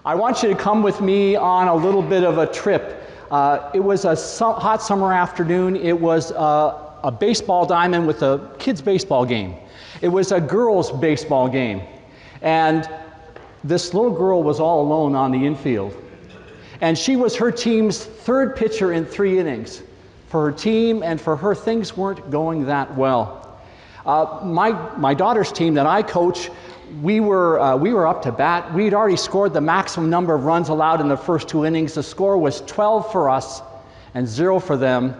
I want you to come with me on a little bit of a trip. It was a hot summer afternoon. It was a baseball diamond with a kids' baseball game. It was a girls' baseball game. And this little girl was all alone on the infield. And she was her team's third pitcher in 3 innings. For her team and for her, things weren't going that well. My daughter's team that I coach, we were up to bat. We'd already scored the maximum number of runs allowed in the first 2 innings. The score was 12 for us and 0 for them,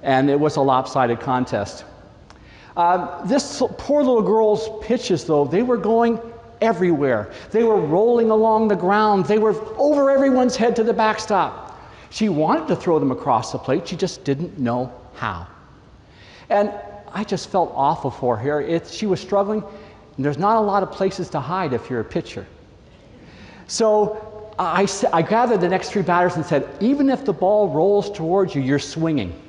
and it was a lopsided contest. This poor little girl's pitches, though, they were going everywhere. They were rolling along the ground. They were over everyone's head to the backstop. She wanted to throw them across the plate. She just didn't know how. And I just felt awful for her. She was struggling, and there's not a lot of places to hide if you're a pitcher. So I gathered the next 3 batters and said, even if the ball rolls towards you, you're swinging.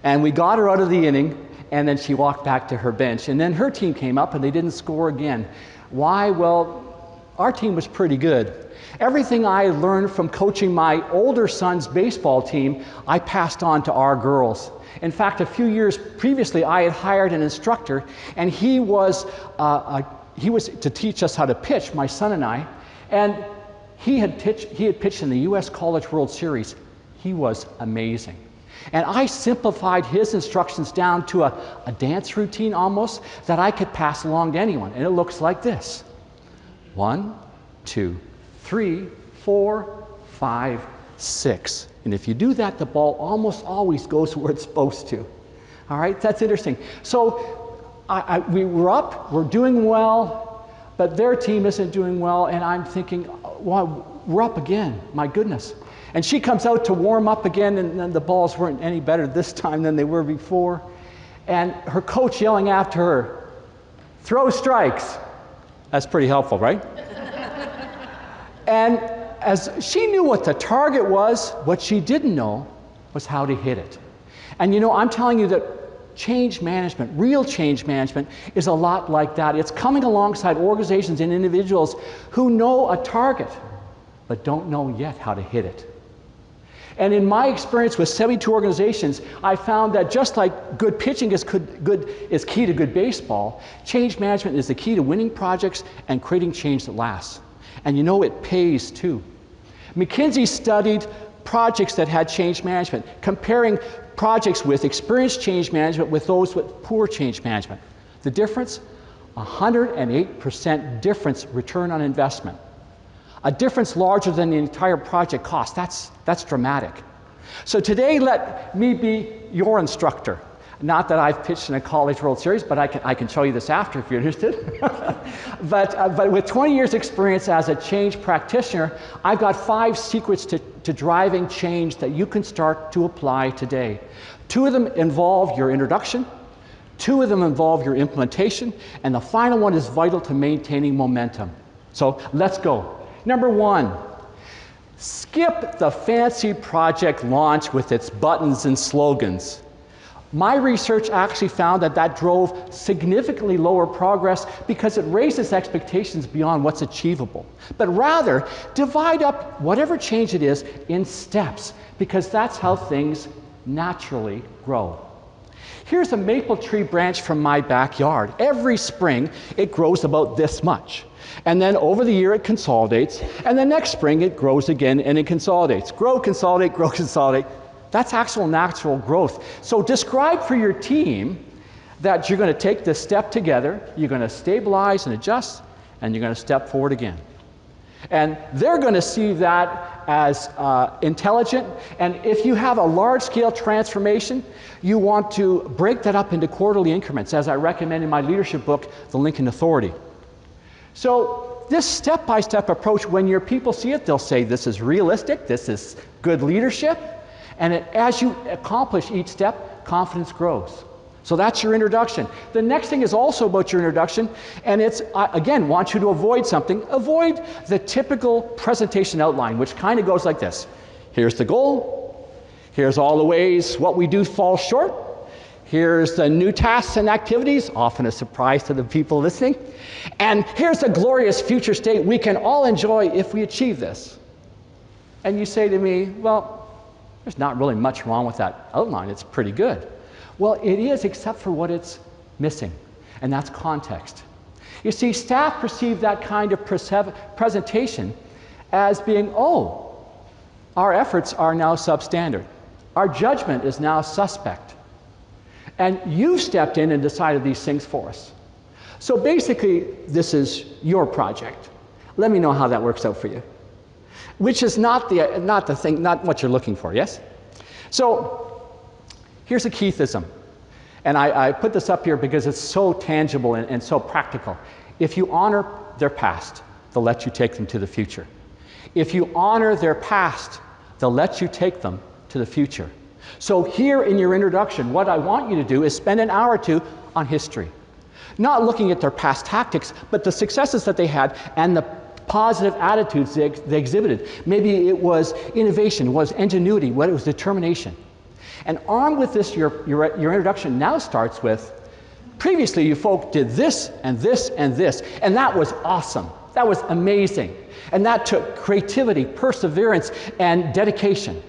And we got her out of the inning, and then she walked back to her bench. And then her team came up, and they didn't score again. Why? Well, our team was pretty good. Everything I learned from coaching my older son's baseball team, I passed on to our girls. In fact, a few years previously, I had hired an instructor, and he was to teach us how to pitch, my son and I. And he had pitched in the U.S. College World Series. He was amazing. And I simplified his instructions down to a dance routine almost that I could pass along to anyone. And it looks like this. 1, 2, 3, 4, 5, 6. And if you do that, the ball almost always goes where it's supposed to. All right, that's interesting. So we were up, we're doing well, but their team isn't doing well, and I'm thinking, well, we're up again, my goodness. And she comes out to warm up again, and the balls weren't any better this time than they were before. And her coach yelling after her, throw strikes. That's pretty helpful, right? And as she knew what the target was, what she didn't know was how to hit it. And you know, I'm telling you that change management, real change management, is a lot like that. It's coming alongside organizations and individuals who know a target, but don't know yet how to hit it. And in my experience with 72 organizations, I found that just like good pitching is key to good baseball, change management is the key to winning projects and creating change that lasts. And you know, it pays too. McKinsey studied projects that had change management, comparing projects with experienced change management with those with poor change management. The difference? 108% difference return on investment. A difference larger than the entire project cost. That's dramatic. So today, let me be your instructor. Not that I've pitched in a College World Series, but I can show you this after if you're interested. but with 20 years experience as a change practitioner, I've got 5 secrets to driving change that you can start to apply today. 2 of them involve your introduction, 2 of them involve your implementation, and the final one is vital to maintaining momentum. So let's go. Number 1, skip the fancy project launch with its buttons and slogans. My research actually found that drove significantly lower progress because it raises expectations beyond what's achievable. But rather, divide up whatever change it is in steps, because that's how things naturally grow. Here's a maple tree branch from my backyard. Every spring, it grows about this much. And then over the year, it consolidates. And the next spring, it grows again and it consolidates. Grow, consolidate, grow, consolidate. That's actual natural growth. So describe for your team that you're going to take this step together, you're going to stabilize and adjust, and you're going to step forward again. And they're going to see that as intelligent. And if you have a large-scale transformation, you want to break that up into quarterly increments, as I recommend in my leadership book, The Lincoln Authority. So this step-by-step approach, when your people see it, they'll say, this is realistic, this is good leadership. And as you accomplish each step, confidence grows. So that's your introduction. The next thing is also about your introduction, and it's, again, want you to avoid something. Avoid the typical presentation outline, which kind of goes like this. Here's the goal. Here's all the ways what we do falls short. Here's the new tasks and activities, often a surprise to the people listening. And here's the glorious future state we can all enjoy if we achieve this. And you say to me, well, there's not really much wrong with that outline. It's pretty good. Well, it is, except for what it's missing, and that's context. You see, staff perceive that kind of presentation as being, oh, our efforts are now substandard. Our judgment is now suspect. And you stepped in and decided these things for us. So basically, this is your project. Let me know how that works out for you. Which is not what you're looking for, yes? So here's a Keithism. And I put this up here because it's so tangible and so practical. If you honor their past, they'll let you take them to the future. If you honor their past, they'll let you take them to the future. So here in your introduction, what I want you to do is spend an hour or two on history. Not looking at their past tactics, but the successes that they had and the positive attitudes they exhibited. Maybe it was innovation, it was ingenuity, what it was determination. And armed with this, your introduction now starts with, previously you folk did this and this and this, and that was awesome. That was amazing. And that took creativity, perseverance, and dedication.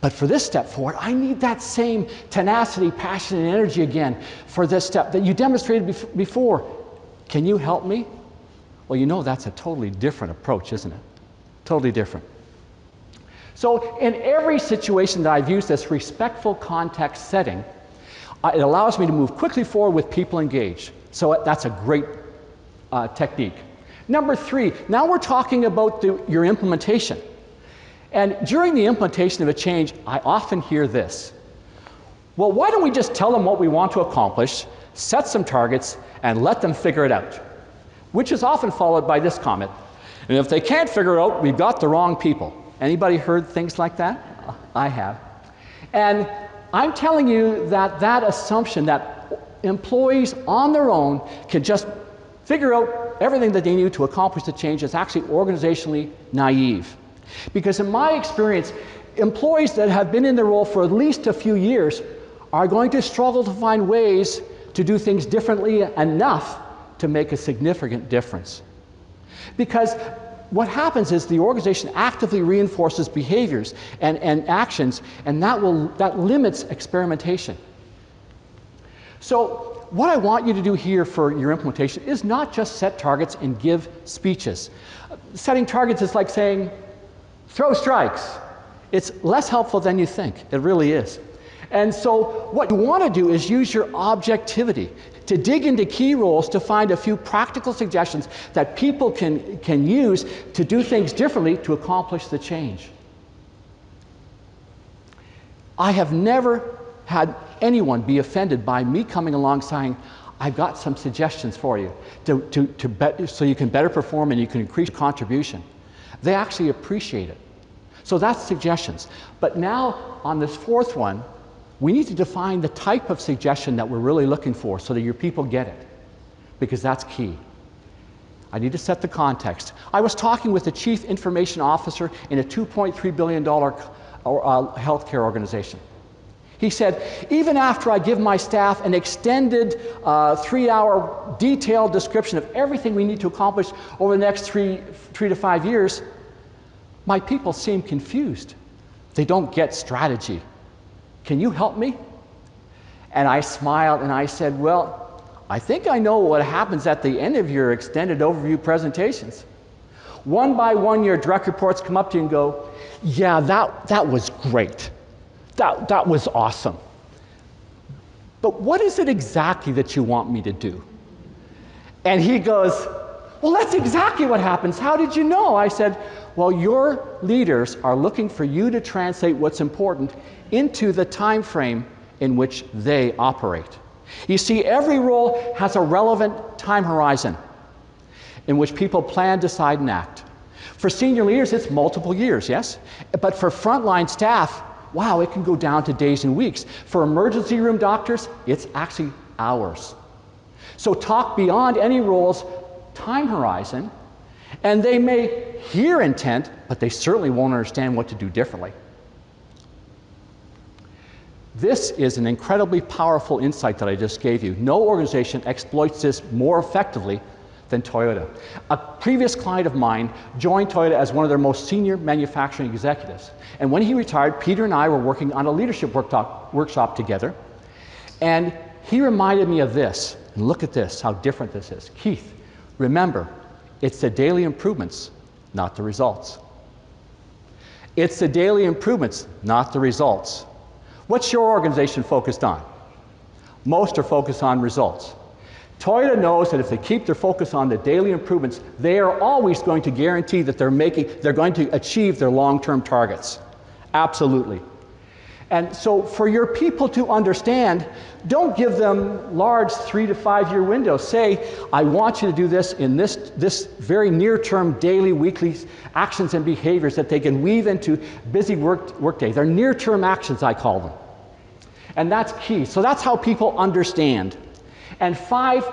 But for this step forward, I need that same tenacity, passion, and energy again for this step that you demonstrated before. Can you help me? Well, you know that's a totally different approach, isn't it? Totally different. So in every situation that I've used this respectful context setting, it allows me to move quickly forward with people engaged. So that's a great technique. Number 3, now we're talking about your implementation. And during the implementation of a change, I often hear this. Well, why don't we just tell them what we want to accomplish, set some targets, and let them figure it out? Which is often followed by this comment. And if they can't figure it out, we've got the wrong people. Anybody heard things like that? I have. And I'm telling you that assumption that employees on their own can just figure out everything that they need to accomplish the change is actually organizationally naive. Because in my experience, employees that have been in the role for at least a few years are going to struggle to find ways to do things differently enough to make a significant difference. Because what happens is the organization actively reinforces behaviors and actions, and that limits experimentation. So what I want you to do here for your implementation is not just set targets and give speeches. Setting targets is like saying, throw strikes. It's less helpful than you think. It really is. And so what you want to do is use your objectivity to dig into key roles to find a few practical suggestions that people can use to do things differently to accomplish the change. I have never had anyone be offended by me coming along saying, I've got some suggestions for you so you can better perform and you can increase your contribution. They actually appreciate it. So that's suggestions. But now on this 4th one, we need to define the type of suggestion that we're really looking for so that your people get it, because that's key. I need to set the context. I was talking with the chief information officer in a $2.3 billion healthcare organization. He said, even after I give my staff an extended 3-hour detailed description of everything we need to accomplish over the next 3 to 5 years, my people seem confused. They don't get strategy. Can you help me? And I smiled and I said, well, I think I know what happens at the end of your extended overview presentations. One by one, your direct reports come up to you and go, yeah, that was great. That was awesome. But what is it exactly that you want me to do? And he goes, well, that's exactly what happens. How did you know? I said, well, your leaders are looking for you to translate what's important into the time frame in which they operate. You see, every role has a relevant time horizon in which people plan, decide, and act. For senior leaders, it's multiple years, yes? But for frontline staff, wow, it can go down to days and weeks. For emergency room doctors, it's actually hours. So talk beyond any role's time horizon, and they may hear intent, but they certainly won't understand what to do differently. This is an incredibly powerful insight that I just gave you. No organization exploits this more effectively than Toyota. A previous client of mine joined Toyota as one of their most senior manufacturing executives. And when he retired, Peter and I were working on a leadership workshop together. And he reminded me of this. And look at this, how different this is. Keith, remember, it's the daily improvements, not the results. It's the daily improvements, not the results. What's your organization focused on? Most are focused on results. Toyota knows that if they keep their focus on the daily improvements, they are always going to guarantee that they're going to achieve their long-term targets. Absolutely. And so for your people to understand, don't give them large 3 to 5 year windows. Say, I want you to do this in this very near-term, daily, weekly actions and behaviors that they can weave into busy workday. They're near-term actions, I call them. And that's key. So that's how people understand. And 5,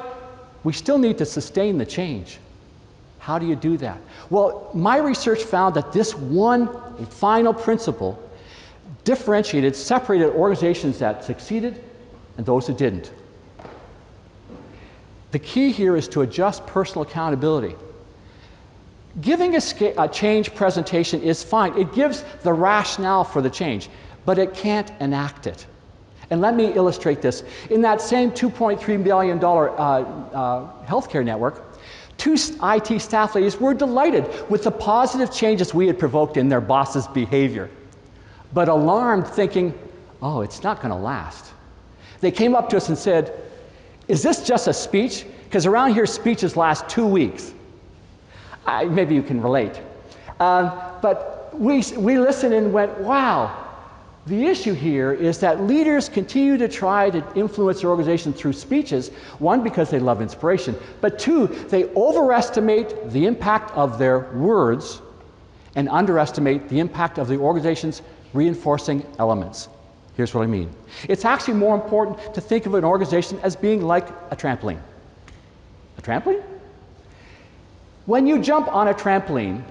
we still need to sustain the change. How do you do that? Well, my research found that this one final principle separated organizations that succeeded and those who didn't. The key here is to adjust personal accountability. Giving a change presentation is fine. It gives the rationale for the change, but it can't enact it. And let me illustrate this. In that same $2.3 billion healthcare network, 2 IT staff ladies were delighted with the positive changes we had provoked in their boss's behavior, but alarmed, thinking, oh, it's not going to last. They came up to us and said, is this just a speech? Because around here, speeches last 2 weeks. Maybe you can relate. But we listened and went, wow. The issue here is that leaders continue to try to influence their organization through speeches, 1, because they love inspiration, but 2, they overestimate the impact of their words and underestimate the impact of the organization's reinforcing elements. Here's what I mean. It's actually more important to think of an organization as being like a trampoline. A trampoline? When you jump on a trampoline,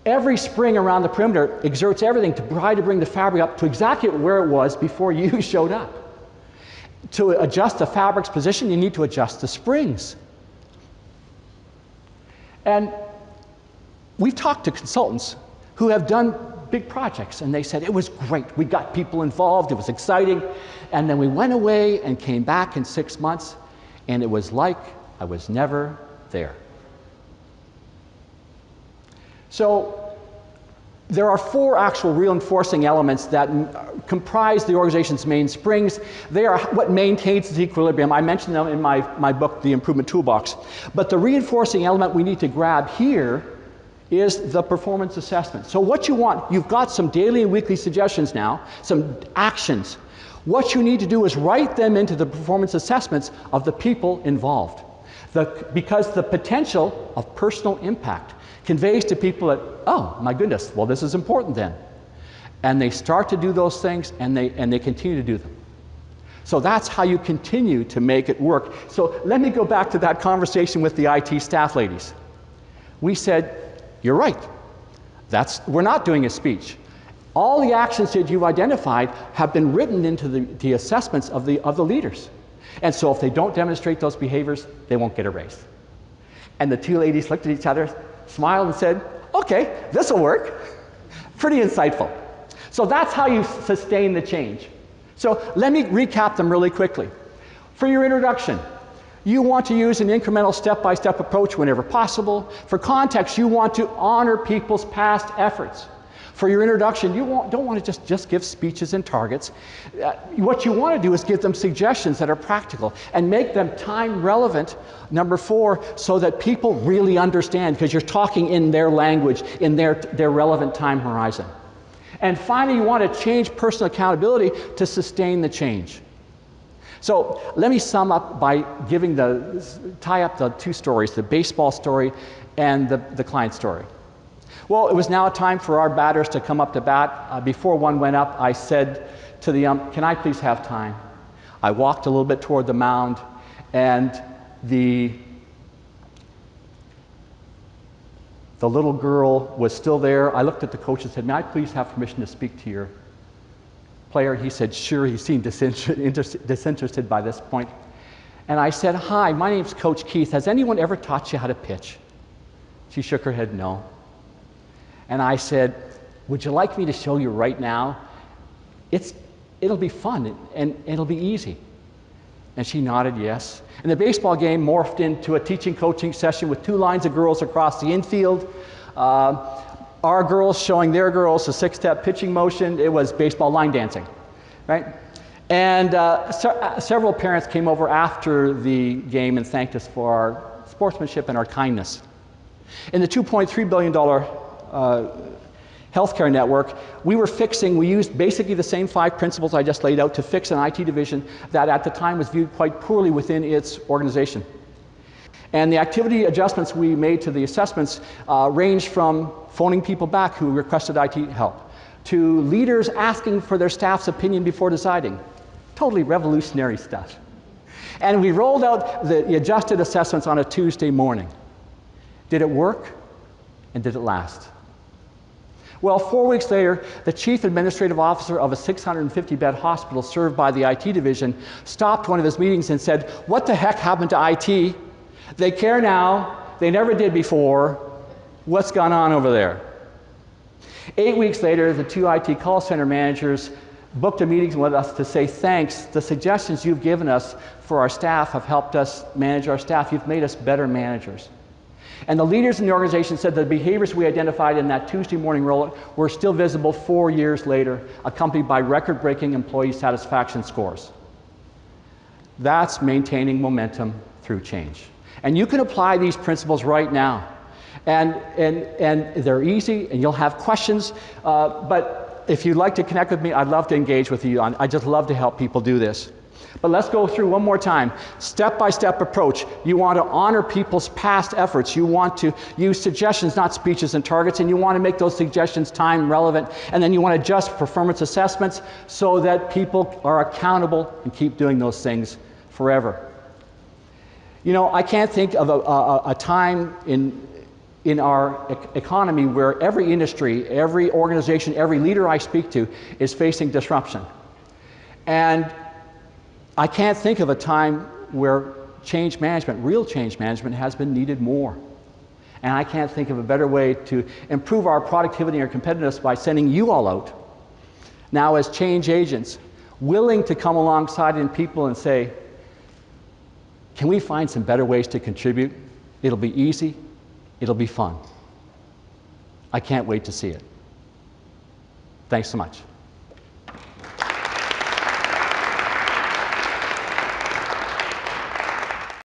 every spring around the perimeter exerts everything to try to bring the fabric up to exactly where it was before you showed up. To adjust the fabric's position, you need to adjust the springs. And we've talked to consultants who have done big projects, and they said, it was great. We got people involved, it was exciting. And then we went away and came back in 6 months, and it was like I was never there. So there are 4 actual reinforcing elements that comprise the organization's main springs. They are what maintains the equilibrium. I mentioned them in my book, The Improvement Toolbox. But the reinforcing element we need to grab here is the performance assessment. So what you want, you've got some daily and weekly suggestions now, some actions. What you need to do is write them into the performance assessments of the people involved. Because the potential of personal impact conveys to people that, oh my goodness, well this is important then. And they start to do those things and they continue to do them. So that's how you continue to make it work. So let me go back to that conversation with the IT staff ladies. We said, you're right. We're not doing a speech. All the actions that you've identified have been written into the assessments of the leaders. And so if they don't demonstrate those behaviors, they won't get a raise. And the 2 ladies looked at each other, smiled and said, okay, this will work. Pretty insightful. So that's how you sustain the change. So let me recap them really quickly. For your introduction, you want to use an incremental step-by-step approach whenever possible. For context, you want to honor people's past efforts. For your introduction, you don't want to just give speeches and targets. What you want to do is give them suggestions that are practical and make them time relevant, number 4, so that people really understand, because you're talking in their language, in their relevant time horizon. And finally, you want to change personal accountability to sustain the change. So let me sum up by tie up the 2 stories, the baseball story and the client story. Well, it was now time for our batters to come up to bat. Before one went up, I said to the ump, can I please have time? I walked a little bit toward the mound, and the little girl was still there. I looked at the coach and said, may I please have permission to speak to player? He said, sure. He seemed disinterested by this point. And I said, hi, my name's Coach Keith. Has anyone ever taught you how to pitch? She shook her head, no. And I said, would you like me to show you right now? It'll be fun and it'll be easy. And she nodded yes. And the baseball game morphed into a teaching coaching session with 2 lines of girls across the infield. Our girls showing their girls a 6-step pitching motion. It was baseball line dancing, right? And several parents came over after the game and thanked us for our sportsmanship and our kindness. In the $2.3 billion healthcare network, we used basically the same 5 principles I just laid out to fix an IT division that at the time was viewed quite poorly within its organization. And the activity adjustments we made to the assessments ranged from phoning people back who requested IT help, to leaders asking for their staff's opinion before deciding. Totally revolutionary stuff. And we rolled out the adjusted assessments on a Tuesday morning. Did it work? And did it last? Well, 4 weeks later, the chief administrative officer of a 650-bed hospital served by the IT division stopped one of his meetings and said, what the heck happened to IT? They care now. They never did before. What's gone on over there? 8 weeks later, the 2 IT call center managers booked a meeting with us to say, thanks, the suggestions you've given us for our staff have helped us manage our staff. You've made us better managers. And the leaders in the organization said the behaviors we identified in that Tuesday morning rollout were still visible 4 years later, accompanied by record-breaking employee satisfaction scores. That's maintaining momentum through change. And you can apply these principles right now. And they're easy, and you'll have questions, but if you'd like to connect with me, I'd love to engage with you. I just love to help people do this. But let's go through one more time. Step-by-step approach. You want to honor people's past efforts. You want to use suggestions, not speeches and targets, and you want to make those suggestions time relevant. And then you want to adjust performance assessments so that people are accountable and keep doing those things forever. You know, I can't think of a time in our economy where every industry, every organization, every leader I speak to is facing disruption. And I can't think of a time where change management, real change management, has been needed more. And I can't think of a better way to improve our productivity and our competitiveness by sending you all out now as change agents, willing to come alongside in people and say, can we find some better ways to contribute? It'll be easy, it'll be fun. I can't wait to see it. Thanks so much.